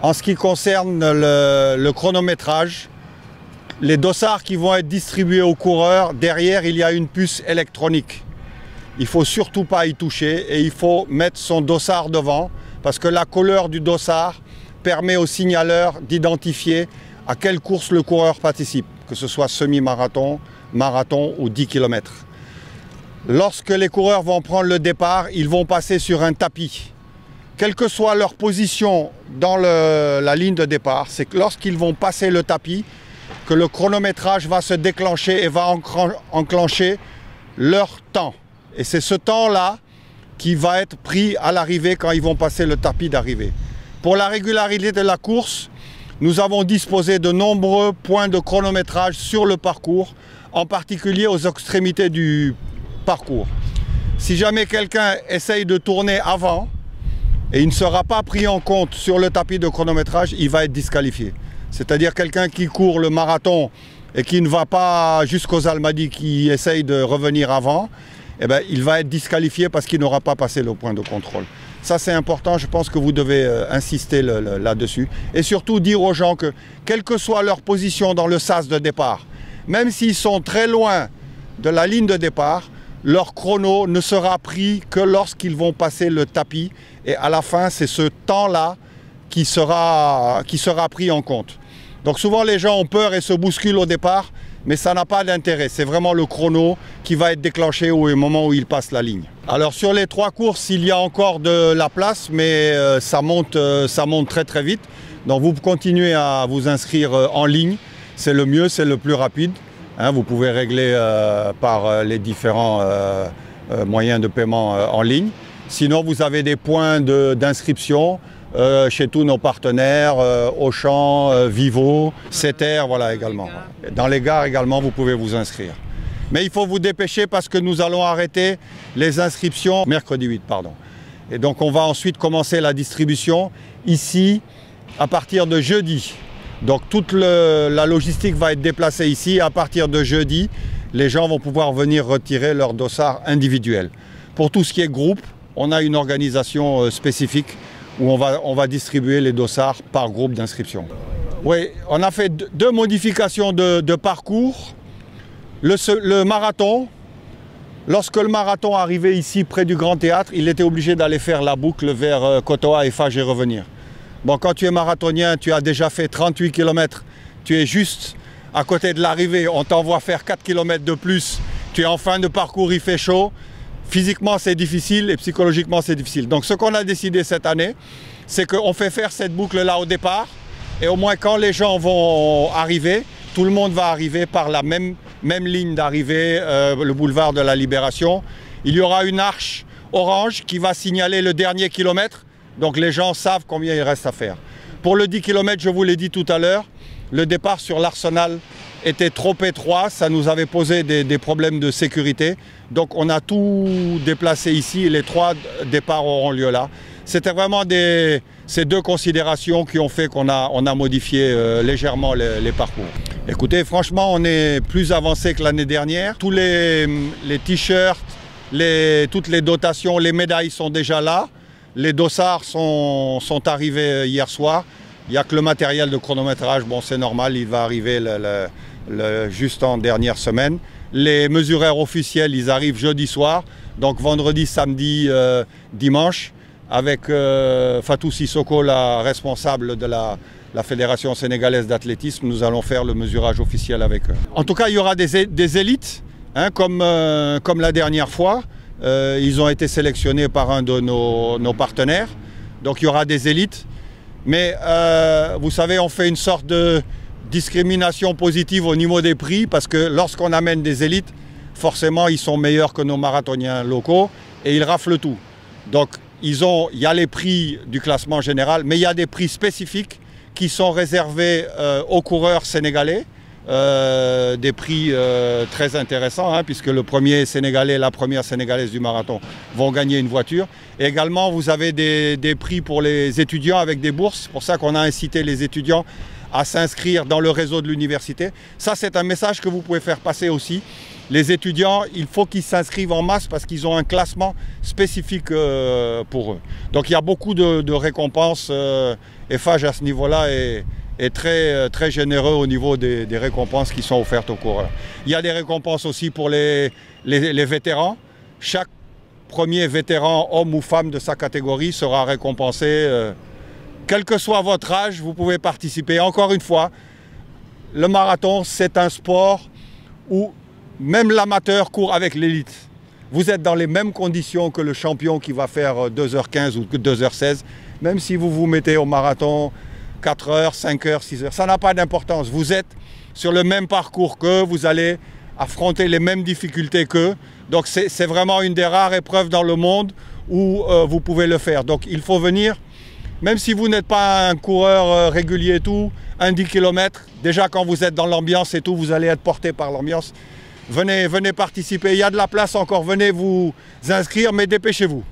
En ce qui concerne le chronométrage, les dossards qui vont être distribués aux coureurs, derrière il y a une puce électronique. Il ne faut surtout pas y toucher et il faut mettre son dossard devant parce que la couleur du dossard permet au signaleur d'identifier à quelle course le coureur participe, que ce soit semi-marathon, marathon ou 10 km. Lorsque les coureurs vont prendre le départ, ils vont passer sur un tapis. Quelle que soit leur position dans la ligne de départ, c'est que lorsqu'ils vont passer le tapis, que le chronométrage va se déclencher et va enclencher leur temps. Et c'est ce temps-là qui va être pris à l'arrivée quand ils vont passer le tapis d'arrivée. Pour la régularité de la course, nous avons disposé de nombreux points de chronométrage sur le parcours, en particulier aux extrémités du parcours. Si jamais quelqu'un essaye de tourner avant et il ne sera pas pris en compte sur le tapis de chronométrage, il va être disqualifié. C'est-à-dire quelqu'un qui court le marathon et qui ne va pas jusqu'aux Almadies, qui essaye de revenir avant, eh bien, il va être disqualifié parce qu'il n'aura pas passé le point de contrôle. Ça, c'est important, je pense que vous devez insister là-dessus. Et surtout dire aux gens que, quelle que soit leur position dans le sas de départ, même s'ils sont très loin de la ligne de départ, leur chrono ne sera pris que lorsqu'ils vont passer le tapis. Et à la fin, c'est ce temps-là qui sera pris en compte. Donc souvent, les gens ont peur et se bousculent au départ, mais ça n'a pas d'intérêt. C'est vraiment le chrono qui va être déclenché au moment où ils passent la ligne. Alors sur les 3 courses, il y a encore de la place, mais ça monte très très vite. Donc vous continuez à vous inscrire en ligne. C'est le mieux, c'est le plus rapide. Hein, vous pouvez régler par les différents moyens de paiement en ligne. Sinon, vous avez des points d'inscription chez tous nos partenaires, Auchan, Vivo, Ceter, voilà également. Dans les gares également, vous pouvez vous inscrire. Mais il faut vous dépêcher parce que nous allons arrêter les inscriptions mercredi 8, pardon. Et donc on va ensuite commencer la distribution ici à partir de jeudi. Donc toute la logistique va être déplacée ici. À partir de jeudi, les gens vont pouvoir venir retirer leur dossard individuel. Pour tout ce qui est groupe, on a une organisation spécifique où on va distribuer les dossards par groupe d'inscription. Oui, on a fait 2 modifications de parcours. Le marathon, lorsque le marathon arrivait ici près du Grand Théâtre, il était obligé d'aller faire la boucle vers Kotoa et Fage et revenir. Bon, quand tu es marathonien, tu as déjà fait 38 km, tu es juste à côté de l'arrivée, on t'envoie faire 4 km de plus, tu es en fin de parcours, il fait chaud. Physiquement, c'est difficile et psychologiquement, c'est difficile. Donc, ce qu'on a décidé cette année, c'est qu'on fait faire cette boucle-là au départ. Et au moins, quand les gens vont arriver, tout le monde va arriver par la même ligne d'arrivée, le boulevard de la Libération. Il y aura une arche orange qui va signaler le dernier kilomètre. Donc, les gens savent combien il reste à faire. Pour le 10 km, je vous l'ai dit tout à l'heure, le départ sur l'Arsenal était trop étroit, ça nous avait posé des problèmes de sécurité. Donc on a tout déplacé ici et les 3 départs auront lieu là. C'était vraiment ces 2 considérations qui ont fait qu'on a modifié légèrement les parcours. Écoutez, franchement, on est plus avancé que l'année dernière. Tous les t-shirts, toutes les dotations, les médailles sont déjà là. Les dossards sont arrivés hier soir. Il n'y a que le matériel de chronométrage, bon c'est normal, il va arriver juste en dernière semaine. Les mesureurs officiels, ils arrivent jeudi soir, donc vendredi, samedi, dimanche, avec Fatou Sissoko, la responsable de la Fédération sénégalaise d'athlétisme, nous allons faire le mesurage officiel avec eux. En tout cas, il y aura des élites, hein, comme la dernière fois. Ils ont été sélectionnés par un de nos partenaires, donc il y aura des élites. Mais vous savez, on fait une sorte de discrimination positive au niveau des prix parce que lorsqu'on amène des élites, forcément ils sont meilleurs que nos marathoniens locaux et ils raflent tout. Donc il y a les prix du classement général, mais il y a des prix spécifiques qui sont réservés aux coureurs sénégalais des prix très intéressants, hein, puisque le premier Sénégalais et la première Sénégalaise du marathon vont gagner une voiture. Et également, vous avez des prix pour les étudiants avec des bourses. C'est pour ça qu'on a incité les étudiants à s'inscrire dans le réseau de l'université. Ça, c'est un message que vous pouvez faire passer aussi. Les étudiants, il faut qu'ils s'inscrivent en masse parce qu'ils ont un classement spécifique pour eux. Donc il y a beaucoup de récompenses. Eiffage à ce niveau-là est très généreux au niveau des récompenses qui sont offertes aux coureurs. Il y a des récompenses aussi pour les vétérans. Chaque premier vétéran, homme ou femme de sa catégorie, sera récompensé. Quel que soit votre âge, vous pouvez participer. Encore une fois, le marathon, c'est un sport où même l'amateur court avec l'élite. Vous êtes dans les mêmes conditions que le champion qui va faire 2h15 ou 2h16. Même si vous vous mettez au marathon 4h, 5h, 6h, ça n'a pas d'importance. Vous êtes sur le même parcours qu'eux, vous allez affronter les mêmes difficultés qu'eux. Donc c'est vraiment une des rares épreuves dans le monde où vous pouvez le faire. Donc il faut venir, même si vous n'êtes pas un coureur régulier et tout, un 10 km, déjà quand vous êtes dans l'ambiance et tout, vous allez être porté par l'ambiance. Venez participer, il y a de la place encore, venez vous inscrire, mais dépêchez-vous.